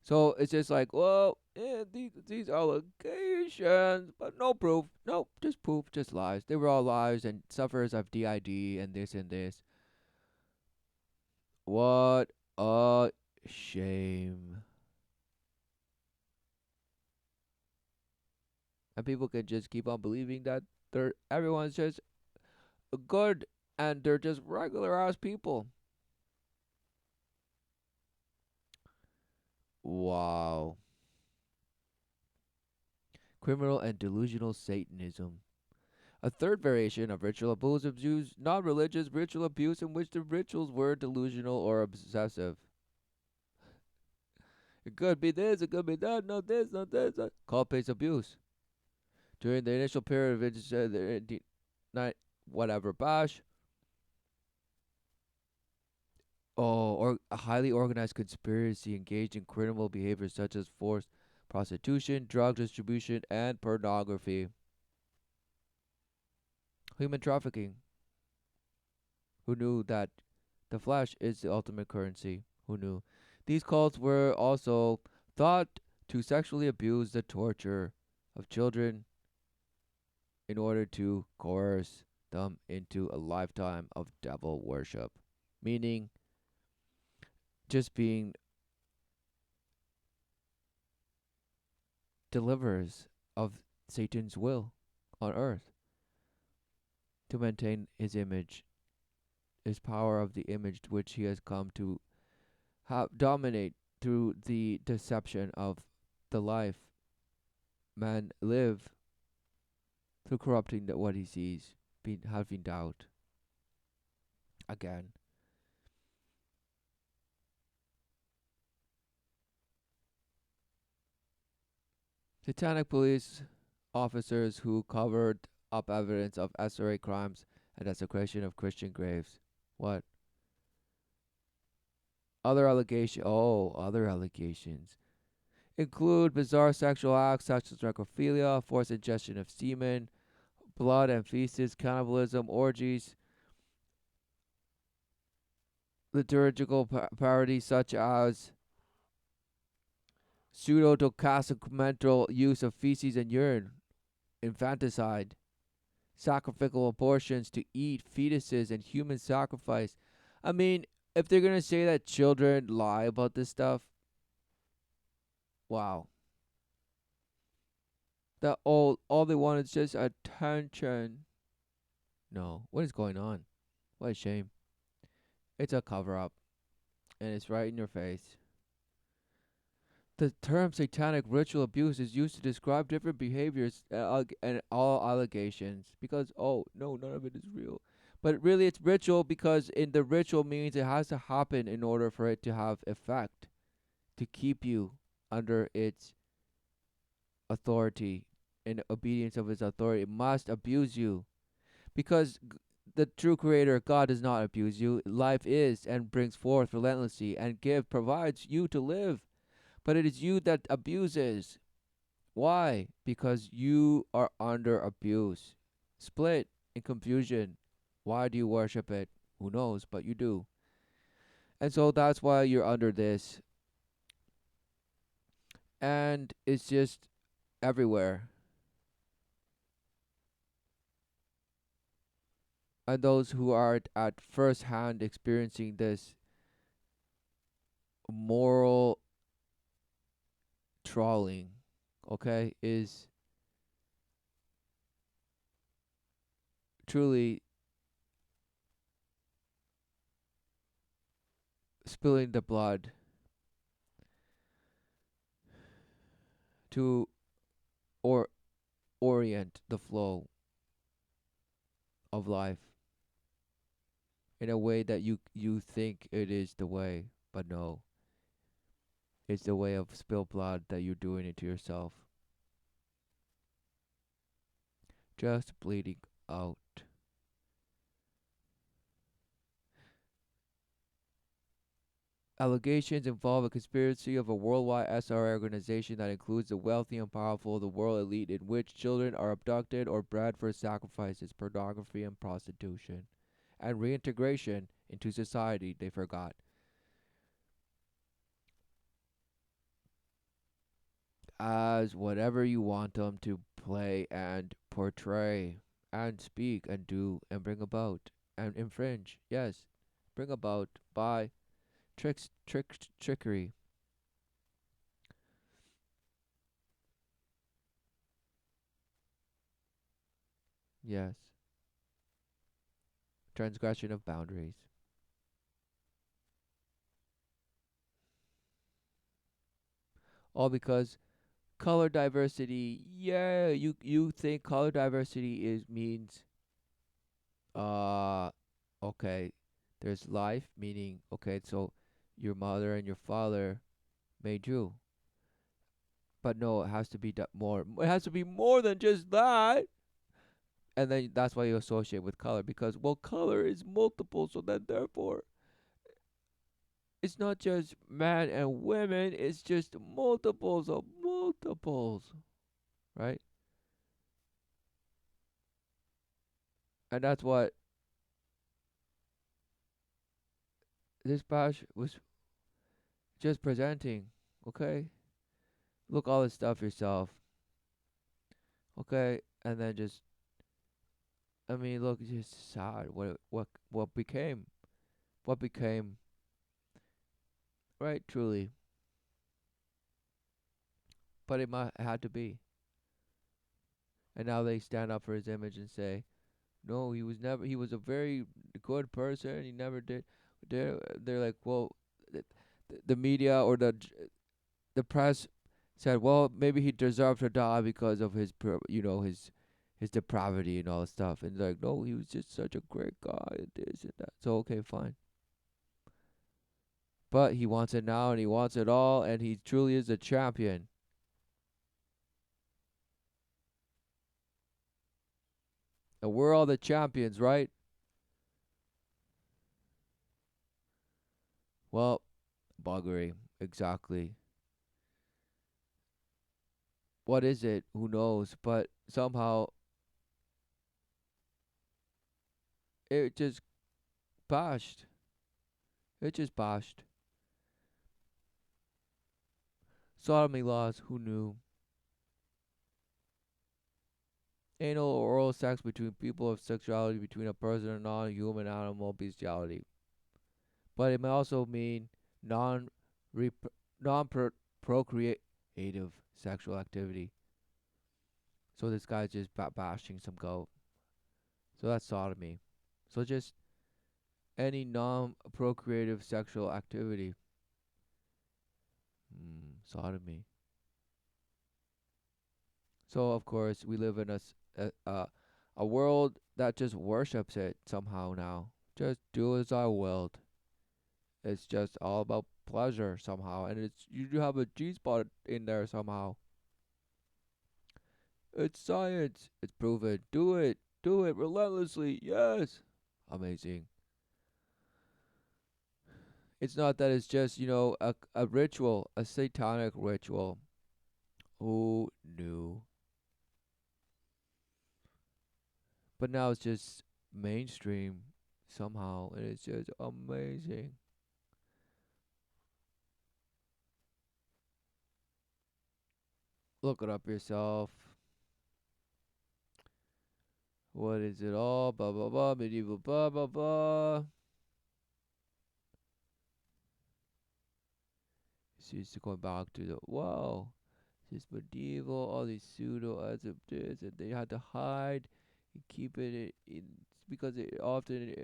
So it's just like, well, yeah, these allegations, but no proof. Nope, just proof, just lies. They were all lies and sufferers of DID and this and this. What a shame. And people can just keep on believing that everyone's just good and they're just regular ass people. Wow. Criminal and delusional Satanism. A third variation of ritual abuse abused non religious ritual abuse in which the rituals were delusional or obsessive. It could be this, it could be that, no this, no this. Called pace abuse. During the initial period of the night, whatever, bash. Oh, or a highly organized conspiracy engaged in criminal behaviors such as forced prostitution, drug distribution, and pornography. Human trafficking. Who knew that the flesh is the ultimate currency? Who knew? These cults were also thought to sexually abuse the torture of children in order to coerce them into a lifetime of devil worship, meaning just being deliverers of Satan's will on earth to maintain his image, his power of the image which he has come to dominate through the deception of the life man live through corrupting what he sees, having doubt. Again, satanic police officers who covered up evidence of SRA crimes and desecration of Christian graves. What? Other allegations. Oh, other allegations include bizarre sexual acts such as necrophilia, forced ingestion of semen, blood and feces, cannibalism, orgies, liturgical parodies such as pseudo-sacramental use of feces and urine, infanticide, sacrificial abortions to eat fetuses and human sacrifice. I mean, if they're gonna say that children lie about this stuff, wow. That all they want is just attention. No, what is going on? What a shame. It's a cover up, and it's right in your face. The term satanic ritual abuse is used to describe different behaviors and all allegations because, oh, no, none of it is real. But really, it's ritual because in the ritual means it has to happen in order for it to have effect, to keep you under its authority, in obedience of its authority. It must abuse you because the true creator, God, does not abuse you. Life is and brings forth relentlessly and provides you to live. But it is you that abuses. Why? Because you are under abuse. Split in confusion. Why do you worship it? Who knows, but you do. And so that's why you're under this. and it's just everywhere. And those who are at first hand experiencing this moral trawling, okay, is truly spilling the blood to or orient the flow of life in a way that you think it is the way, but no, it's the way of spilled blood that you're doing it to yourself. Just bleeding out. Allegations involve a conspiracy of a worldwide SR organization that includes the wealthy and powerful of the world elite, in which children are abducted or bred for sacrifices, pornography, and prostitution, and reintegration into society, they forgot. As whatever you want them to play and portray and speak and do and bring about and infringe. Yes, bring about by trickery. Yes, transgression of boundaries. All because color diversity. Yeah, you think color diversity is means uh okay, there's life, meaning okay, so your mother and your father made you. But no, it has to be more. It has to be more than just that. And then that's why you associate with color, because well, color is multiple, so then therefore it's not just man and women, it's just multiples of multiples, right? And that's what this bash was just presenting. Okay, look all this stuff yourself. Okay, and then just I mean, look, it's just sad. What became right? Truly, but it had to be. And now they stand up for his image and say, no, he was never. He was a very good person. He never did. They're like, well, the, the media or the press said, well, maybe he deserved to die because of his, his depravity and all that stuff. And they're like, no, he was just such a great guy and this and that. So okay, fine. But he wants it now and he wants it all, and he truly is a champion. And we're all the champions, right? Well, buggery, exactly. What is it? Who knows? But somehow it just bashed. It just bashed. Sodomy laws, who knew? Anal or oral sex between people of sexuality between a person and non-human animal bestiality. But it may also mean non non procreative sexual activity. So this guy's just bashing some goat. So that's sodomy. So just any non procreative sexual activity. Sodomy. So of course we live in a world that just worships it somehow now. Just do as I willed. It's just all about pleasure somehow, and it's you do have a G spot in there somehow. It's science. It's proven. Do it. Do it relentlessly. Yes. Amazing. It's not that it's just, a ritual, a satanic ritual. Who knew? But now it's just mainstream somehow, and it's just amazing. Look it up yourself. What is it all? Blah blah blah. Medieval blah blah blah. So it's going back to the wow. This medieval, all these pseudo as of this, and they had to hide and keep it in because it often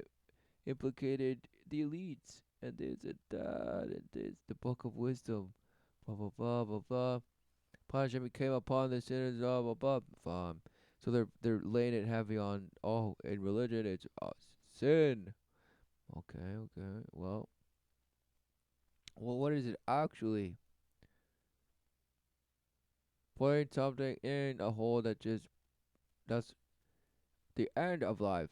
implicated the elites and this and that and this. The book of wisdom, blah blah blah blah blah. Punishment came upon the sinners, blah blah blah. So they're laying it heavy on in religion it's sin. Okay, okay. Well, what is it actually? Putting something in a hole that's the end of life.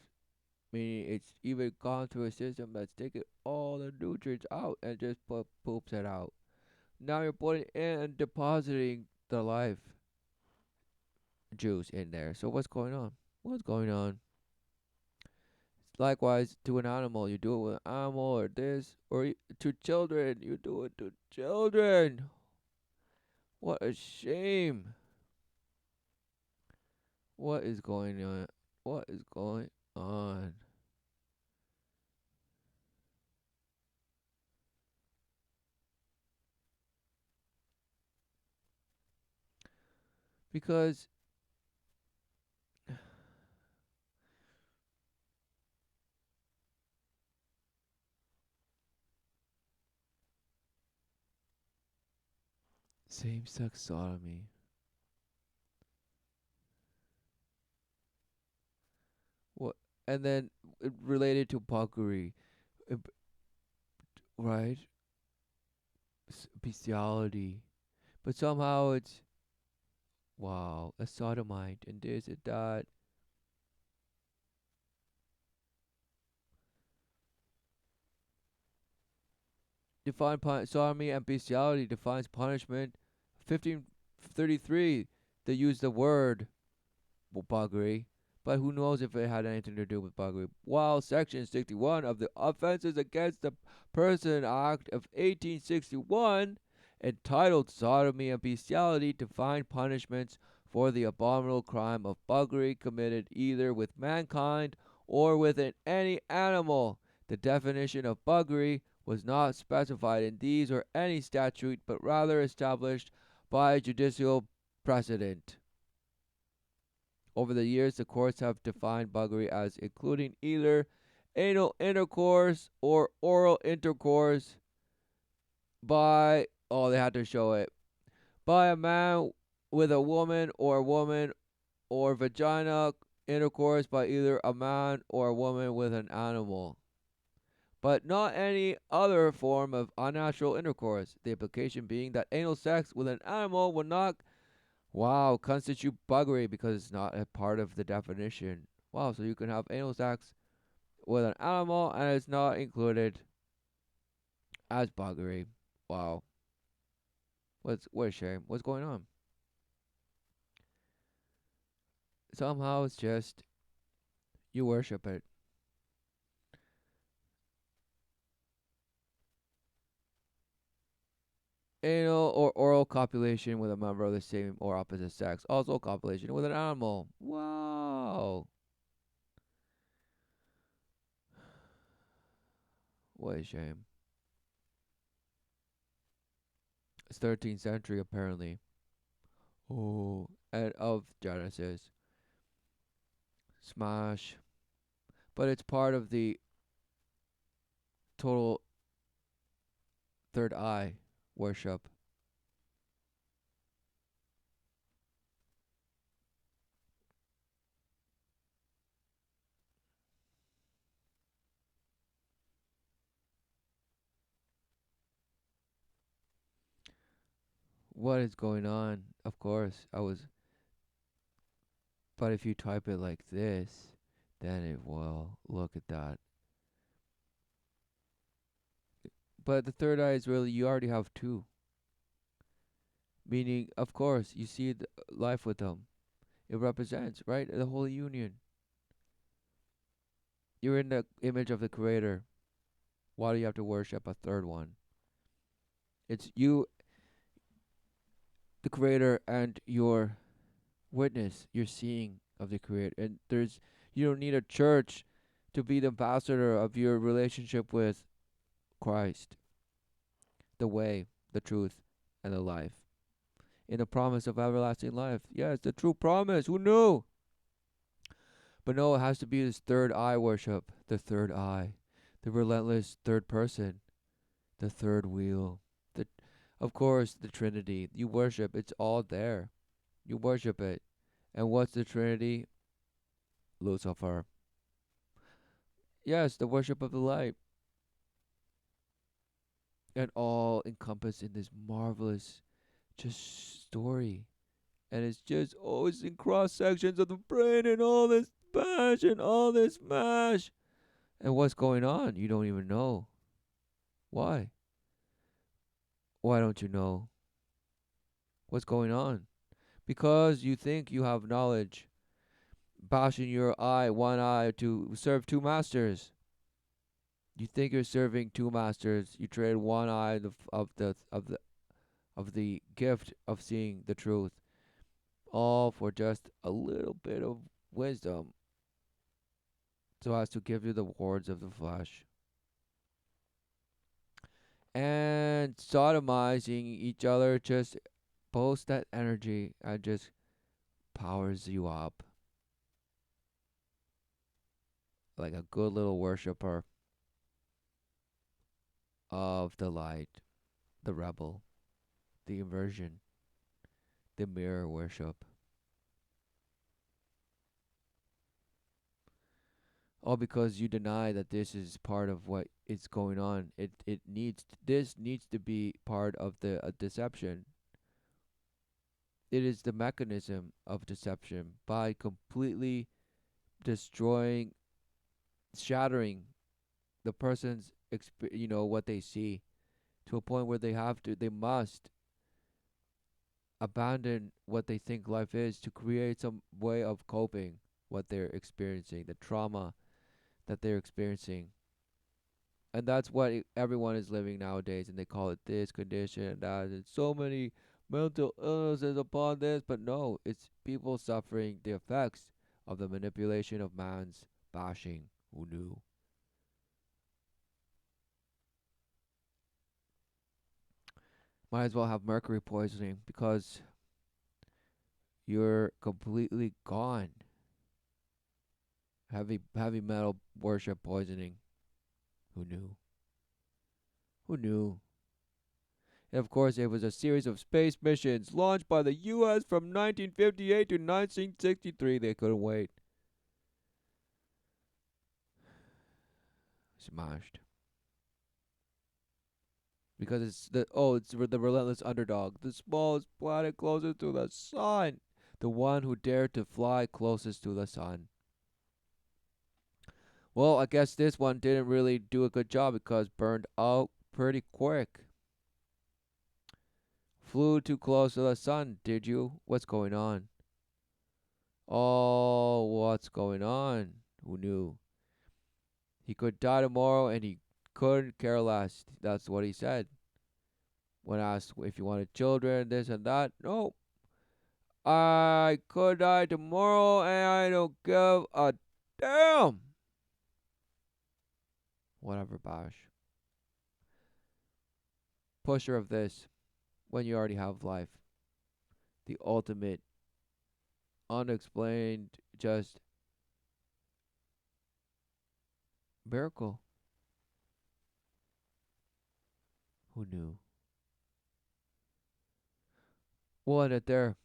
Meaning it's even gone through a system that's taken all the nutrients out and just poops it out. Now you're putting in and depositing the life juice in there. So what's going on? What's going on? Likewise, to an animal, you do it with an animal or this, or to children, you do it to children. What a shame. What is going on? What is going on? Because same sex sodomy. What? And then related to buggery, uh, right? Bestiality. But somehow it's, wow, a sodomite and this and that. Sodomy and bestiality defines punishment. 1533, they use the word buggery, but who knows if it had anything to do with buggery. While Section 61 of the Offenses Against the Person Act of 1861, entitled Sodomy and Bestiality, defined punishments for the abominable crime of buggery committed either with mankind or with any animal. The definition of buggery was not specified in these or any statute, but rather established by judicial precedent. Over the years, the courts have defined buggery as including either anal intercourse or oral intercourse by, they had to show it, by a man with a woman or vagina intercourse by either a man or a woman with an animal, but not any other form of unnatural intercourse. The implication being that anal sex with an animal would not, wow, constitute buggery because it's not a part of the definition. Wow, so you can have anal sex with an animal and it's not included as buggery. Wow. What a shame. What's going on? Somehow it's just you worship it. Anal or oral copulation with a member of the same or opposite sex. Also copulation with an animal. Wow. What a shame. It's 13th century apparently. Oh, and of Genesis. Smash. But it's part of the total third eye worship. What is going on? Of course, but if you type it like this, then it will. Look at that. But the third eye is really, you already have two. Meaning, of course, you see life with them. It represents, right? The Holy Union. You're in the image of the Creator. Why do you have to worship a third one? It's you. the Creator and your witness, your seeing of the Creator. And you don't need a church to be the ambassador of your relationship with Christ, the way, the truth, and the life. In the promise of everlasting life. Yes, the true promise. Who knew? But no, it has to be this third eye worship. The third eye. The relentless third person. The third wheel. The, of course, the Trinity. You worship. It's all there. You worship it. And what's the Trinity? Lucifer. Yes, the worship of the light. And all encompassed in this marvelous just story. And it's just, oh, it's in cross sections of the brain and all this bash and all this mash. And what's going on? You don't even know. Why? Why don't you know? What's going on? Because you think you have knowledge. Bashing your eye, one eye, to serve two masters. You think you're serving two masters. You trade one eye of the gift of seeing the truth, all for just a little bit of wisdom, so as to give you the wards of the flesh. And sodomizing each other just boasts that energy and just powers you up like a good little worshiper of the light, the rebel, the inversion, the mirror worship. All because you deny that this is part of what is going on. This needs to be part of the deception. It is the mechanism of deception by completely destroying, shattering the person's what they see, to a point where they must abandon what they think life is to create some way of coping what they're experiencing, the trauma that they're experiencing. And that's what everyone is living nowadays, and they call it this condition and that, and so many mental illnesses upon this. But no, it's people suffering the effects of the manipulation of man's bashing. Who knew? Might as well have mercury poisoning because you're completely gone. Heavy metal worship poisoning. Who knew? Who knew? And of course, it was a series of space missions launched by the U.S. from 1958 to 1963. They couldn't wait. Smashed. Because it's the relentless underdog, the smallest planet closest to the sun, the one who dared to fly closest to the sun. Well, I guess this one didn't really do a good job because burned out pretty quick. Flew too close to the sun, did you? What's going on? Oh, what's going on? Who knew? He could die tomorrow and he couldn't care less. That's what he said. When asked if he wanted children, this and that, no. I could die tomorrow and I don't give a damn. Whatever, Bosh. Pusher of this when you already have life. The ultimate, unexplained, just miracle. Who knew? We'll end it there.